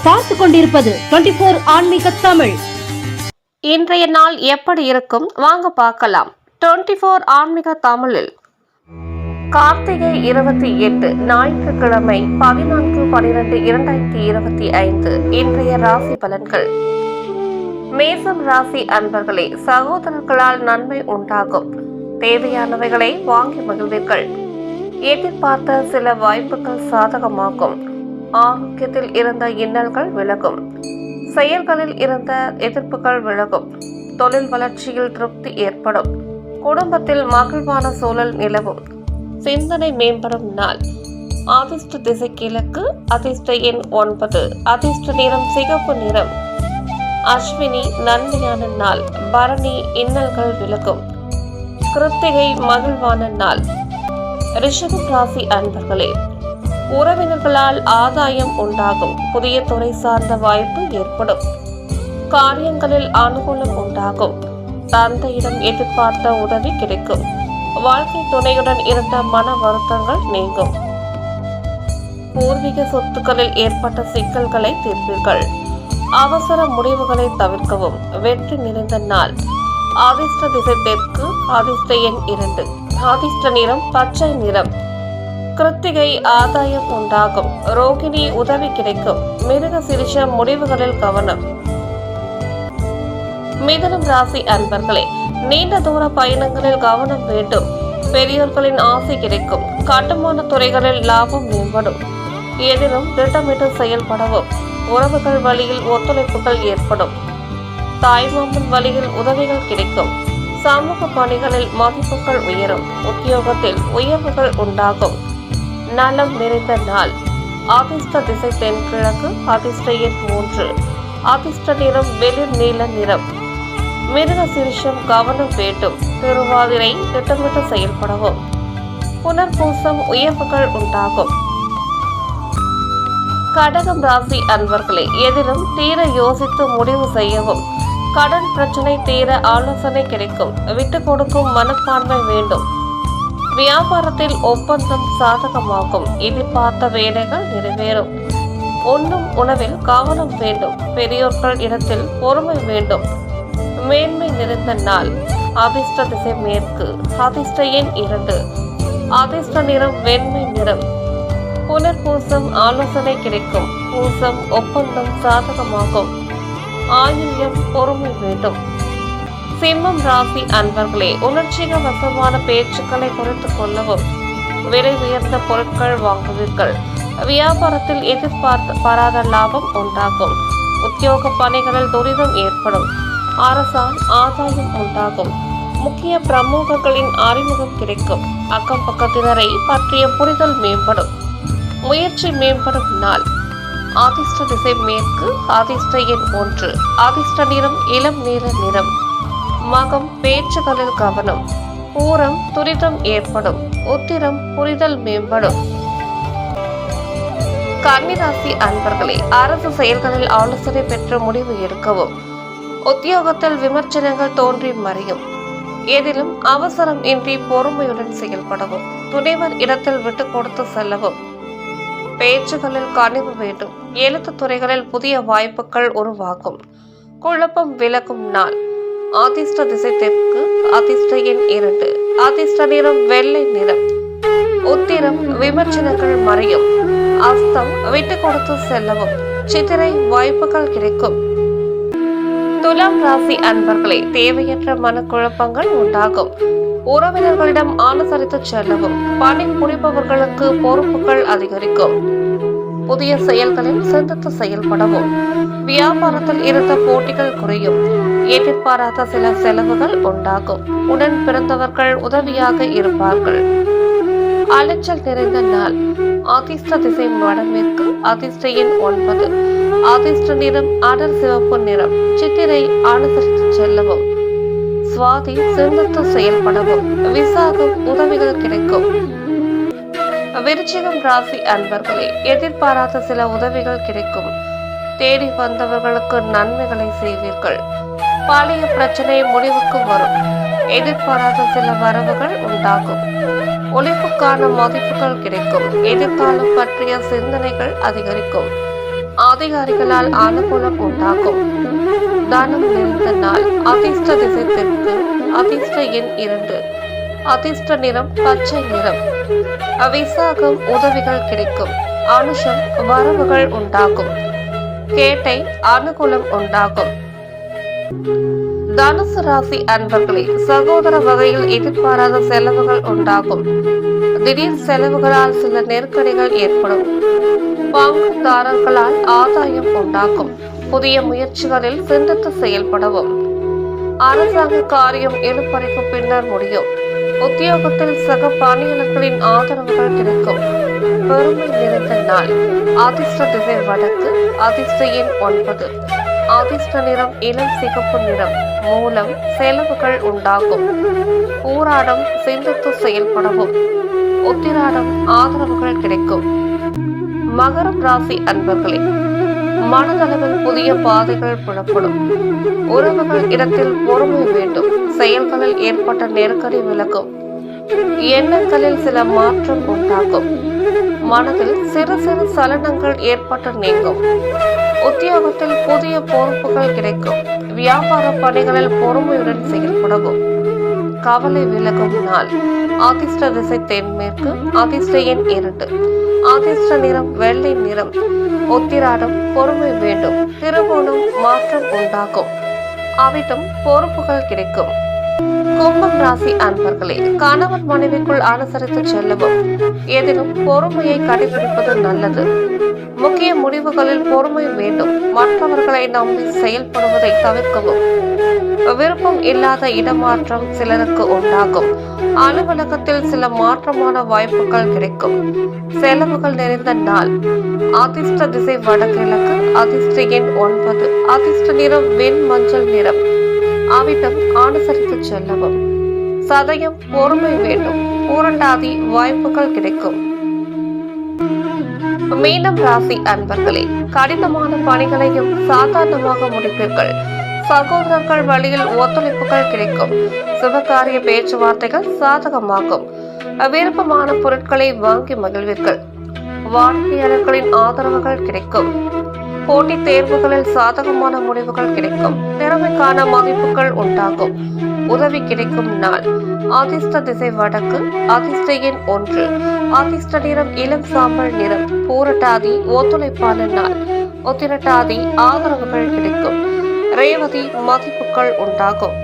நீங்கள் பார்த்து கொண்டிருப்பது 24 ஆன்மீக தமிழ். இன்றைய நாள் எப்படி இருக்கும் வாங்க பார்க்கலாம். 24 ஆன்மீக தமிழில் கார்த்திகை 28 ஞாயிற்றுக்கிழமை 14/12/2025 இன்றைய ராசி பலன்கள். மேசம் ராசி அன்பர்களே, சகோதரர்களால் நன்மை உண்டாகும். தேவையானவைகளை வாங்கி மகிழ்வீர்கள். எதிர்பார்த்த சில வாய்ப்புகள் சாதகமாகும். ஆரோக்கியத்தில் இருந்த இன்னல்கள் விலகும். செயல்களில் இருந்த எதிர்ப்புகள் விலகும். தொழில் வளர்ச்சியில் திருப்தி ஏற்படும். குடும்பத்தில் மகிழ்வான சூழல் நிலவும். சிந்தனை மேம்படும் நாள். அதிர்ஷ்ட திசை கிழக்கு. அதிர்ஷ்ட எண் 9. அதிர்ஷ்ட நிறம் சிகப்பு நிறம். அஸ்வினி நன்மையான நாள். பரணி இன்னல்கள் விலகும். கிருத்திகை மகிழ்வான நாள். ரிஷபம் ராசி அன்பர்களே, உறவினர்களால் ஆதாயம் உண்டாகும். புதிய துறை சார்ந்த வாய்ப்பு ஏற்படும். காரியங்களில் அனுகூலம் உண்டாகும். தந்தையிடம் எதிர்பார்த்த உதவி கிடைக்கும். வாழ்க்கை துணையுடன் இருந்த மன வருத்தங்கள் நீங்கும். பூர்வீக சொத்துக்களில் ஏற்பட்ட சிக்கல்களை தீர்ப்பீர்கள். அவசர முடிவுகளை தவிர்க்கவும். வெற்றி நிறைந்த நாள். அதிர்ஷ்ட திசை தெற்கு. அதிர்ஷ்ட எண் 2. அதிர்ஷ்ட நிறம் பச்சை நிறம். கிருத்திகை ஆதாயம் உண்டாகும். ரோகிணி உதவி கிடைக்கும். மிருக சிரிஷம் முடிவுகளில் கவனம். மிதுனம் ராசி அன்பர்களே, நீண்ட தூர பயணங்களில் கவனம் வேண்டும். பெரியோர்களின் ஆசை கிடைக்கும். கட்டுமான துறைகளில் லாபம் மேம்படும். எதிலும் திட்டமிட்டு செயல்படவும். உறவுகள் வழியில் ஒத்துழைப்புகள் ஏற்படும். தாய்மாமன் வழியில் உதவிகள் கிடைக்கும். சமூக பணிகளில் மதிப்புகள் உயரும். உத்தியோகத்தில் உயர்வுகள் உண்டாகும். நலம் நிறைந்த நாள். அதிர்ஷ்ட திசை தென்கிழக்கு. அதிர்ஷ்ட எண் 3. அதிர்ஷ்ட நிறம் வெளிர் நீல நிறம். மிருக சிரிஷம் கவனம் வேண்டும். திருவாதிரை திட்டமிட்டு செயல்படவும். புனர்பூசம் உயர்வுகள் உண்டாகும். கடகம் ராசி அன்பர்களே, எதிலும் தீர யோசித்து முடிவு செய்யவும். கடன் பிரச்சனை தீர ஆலோசனை கிடைக்கும். விட்டு கொடுக்கும் மனப்பான்மை வேண்டும். வியாபாரத்தில் ஒப்பந்தம் சாதகமாகும். எதிர்பார்த்த வேலைகள் நிறைவேறும். உண்ணும் உணவில் கவனம் வேண்டும். பெரியோர்கள் இடத்தில் பொறுமை வேண்டும். மேன்மை நிறைந்த நாள். அதிர்ஷ்ட திசை மேற்கு. அதிர்ஷ்ட எண் 2. அதிர்ஷ்ட நிறம் வெண்மை நிறம். புனர்பூசம் ஆலோசனை கிடைக்கும். பூசம் ஒப்பந்தம் சாதகமாகும். ஆயில்யம் பொறுமை வேண்டும். சிம்மம் ராசி அன்பர்களே, உணர்ச்சிக வசமான பேச்சுக்களை குறைத்துக் கொள்ளவும். விலை உயர்ந்த பொருட்கள் வாங்குவீர்கள். வியாபாரத்தில் எதிர்பாராத லாபம் உண்டாகும். உத்தியோக பணிகளில் துரிதம் ஏற்படும். அரசால் ஆதாயம் உண்டாகும். முக்கிய பிரமுகர்களின் அறிமுகம் கிடைக்கும். அக்கம் பக்கத்தினரை பற்றிய புரிதல் மேம்படும். முயற்சி மேம்படும் நாள். அதிர்ஷ்ட திசை மேற்கு. அதிர்ஷ்ட எண் 1. அதிர்ஷ்ட நிறம் இளம் நீல நிறம். மகம் பேச்சுகளில் கவனம். பூரம் துரிதம் ஏற்படும். உத்திரம் புரிதல் மேம்படும். கன்னிராசி அன்பர்களே, அரசு செயல்களில் ஆலோசனை பெற்று முடிவு எடுக்கவும். உத்தியோகத்தில் விமர்சனங்கள் தோன்றி மறையும். எதிலும் அவசரம் இன்றி பொறுமையுடன் செயல்படவும். துணைவர் இடத்தில் விட்டு கொடுத்து செல்லவும். பேச்சுகளில் கனிவு வேண்டும். எழுத்து துறைகளில் புதிய வாய்ப்புகள் உருவாகும். குழப்பம் விலகும் நாள். அதிர்ஷ்ட திசை தெற்கு. அதிர்ஷ்ட எண் 2. அதிர்ஷ்ட நிறம் வெள்ளை நிறம். உத்திரம் விமர்சனங்கள் மறையும். அஸ்தம் விட்டு கொடுத்து செல்லவும். சித்திரை வாய்ப்புகள் கிடைக்கும். துலாம் ராசி அன்பர்களே, தேவையற்ற மனக்குழப்பங்கள் உண்டாகும். உறவினர்களிடம் அனுசரித்து செல்லவும். பணி புரிபவர்களுக்கு பொறுப்புகள் அதிகரிக்கும். புதிய செயல்களில் சிந்தித்து செயல்படவும். வியாபாரத்தில் இருந்த போட்டிகள் குறையும். எதிர்பாராத சில செலவுகள் உண்டாகும். உடன் பிறந்தவர்கள் உதவியாக இருப்பார்கள். அலைச்சல் நிறைந்த நாள். அதிர்ஷ்ட திசை வடமேற்கு. அதிர்ஷ்ட எண் 9. அதிர்ஷ்ட நிறம் அடர் சிவப்பு நிறம். சித்திரை அனுசரித்து செல்லவும். சுவாதி சிந்தித்து செயல்படவும். விசாகம் உதவிகள் கிடைக்கும். விருச்சிகம் ராசி அன்பர்களே, எதிர்பாராத சில உதவிகள் கிடைக்கும். தேடி வந்தவர்களுக்கு நன்மைகளை செய்வீர்கள். பழைய பிரச்சனை முடிவுக்கு வரும். எதிர்பாராத சில வரவுகள் உண்டாகும். உழைப்புக்கான மதிப்புகள் கிடைக்கும். எதிர்காலம் பற்றிய சிந்தனைகள் அதிகரிக்கும். அதிகாரிகளால் அனுகூலம் உண்டாகும். தனம் நிறைந்த நாள். அதிர்ஷ்ட திசை தெற்கு. அதிர்ஷ்ட எண் 2. அதிர்ஷ்ட நிறம் பச்சை நிறம். விசாகம் உதவிகள் கிடைக்கும். அனுஷம் வரவுகள் உண்டாகும். கேட்டை அனுகூலம் உண்டாகும். தனுசு ராசி அன்பர்களே, சகோதர வகையில் எதிர்பாராத செலவுகள் உண்டாகும். திடீர் செலவுகளால் சில நெருக்கடிகள் ஏற்படும். பங்குதாரர்களால் ஆதாயம் உண்டாகும். புதிய முயற்சிகளில் சிந்தித்து செயல்படவும். அரசாங்க காரியம் இழுபறிக்கு பின்னர் முடியும். உத்தியோகத்தில் சக பணியாளர்களின் ஆதரவுகள் கிடைக்கும். பெருமை நிறைந்த நாள். அதிர்ஷ்ட திசை வடக்கு. அதிர்ஷ்ட எண் 9. அதிர்ஷ்ட நிறம் இளம் சிகப்பு நிறம். மூலம் செலவுகள் உண்டாகும். பூராடம் சிந்தித்து செயல்படவும். உத்திராடம் ஆதரவுகள் கிடைக்கும். மகரம் ராசி அன்பர்களே, மனதளவில் புதிய பாதைகள் புலப்படும். உறவுகள் இடத்தில் பொறுமை வேண்டும். செயல்களில் ஏற்பட்ட நெருக்கடி விலகும். எண்ணங்களில் சில மாற்றம் உண்டாகும். மனதில் சிறு சிறு சலனங்கள் ஏற்பட்டு நீங்கும். உத்தியோகத்தில் புதிய பொறுப்புகள் கிடைக்கும். வியாபார பணிகளில் பொறுமையுடன் செயல்படவும். கவலை விலகும் நாள். அதிர்ஷ்ட திசை தென்மேற்கு. அதிர்ஷ்ட எண் 2. அதிர்ஷ்ட நிறம் வெள்ளை நிறம். உத்திராடம் பொறுமை வேண்டும். திருவோணம் மாற்றம் உண்டாகும். அவிட்டம் பொறுப்புகள் கிடைக்கும். கும்பம் ராசி அன்பர்களே, கணவன் மனைவிக்குள் அனுசரித்து செல்லவும். எதிலும் பொறுமையை கடைபிடிப்பது நல்லது. முக்கிய முடிவுகளில் பொறுமை வேண்டும். மற்றவர்களை நம்பி செயல்படுவதை தவிர்க்கவும். விருப்பம் இல்லாத இடமாற்றம் சிலருக்கு உண்டாகும். அலுவலகத்தில் சில மாற்றமான வாய்ப்புகள் கிடைக்கும். செலவுகள் நிறைந்த நாள். அதிர்ஷ்ட திசை வடகிழக்கு. அதிர்ஷ்ட எண் 9. அதிர்ஷ்ட நிறம் வெண் மஞ்சள் நிறம். அவிட்டம் அனுசரித்து செல்லவும். சதயம் பொறுமை வேண்டும். பூரட்டாதி வாய்ப்புகள் கிடைக்கும். மீனம் ராசி அன்பர்களே, கடினமான பணிகளையும் சாதாரணமாக முடிப்பீர்கள். சகோதரர்கள் வழியில் ஒத்துழைப்புகள் கிடைக்கும். சுபகாரிய பேச்சுவார்த்தைகள் சாதகமாகும். விருப்பமான பொருட்களை வாங்கி மகிழ்வீர்கள். வாடிக்கையாளர்களின் ஆதரவுகள் கிடைக்கும். போட்டித் தேர்வுகளில் சாதகமான முடிவுகள் கிடைக்கும். திறமைக்கான மதிப்புகள் உண்டாகும். உதவி கிடைக்கும் நாள். அதிர்ஷ்ட திசை வடக்கு. அதிர்ஷ்ட எண் 1. அதிர்ஷ்ட நிறம் இளம் சாம்பல் நிறம். பூரட்டாதி ஒத்துழைப்பான நாள். உத்திரட்டாதி ஆதரவுகள் கிடைக்கும். ரேவதி மதிப்புகள் உண்டாகும்.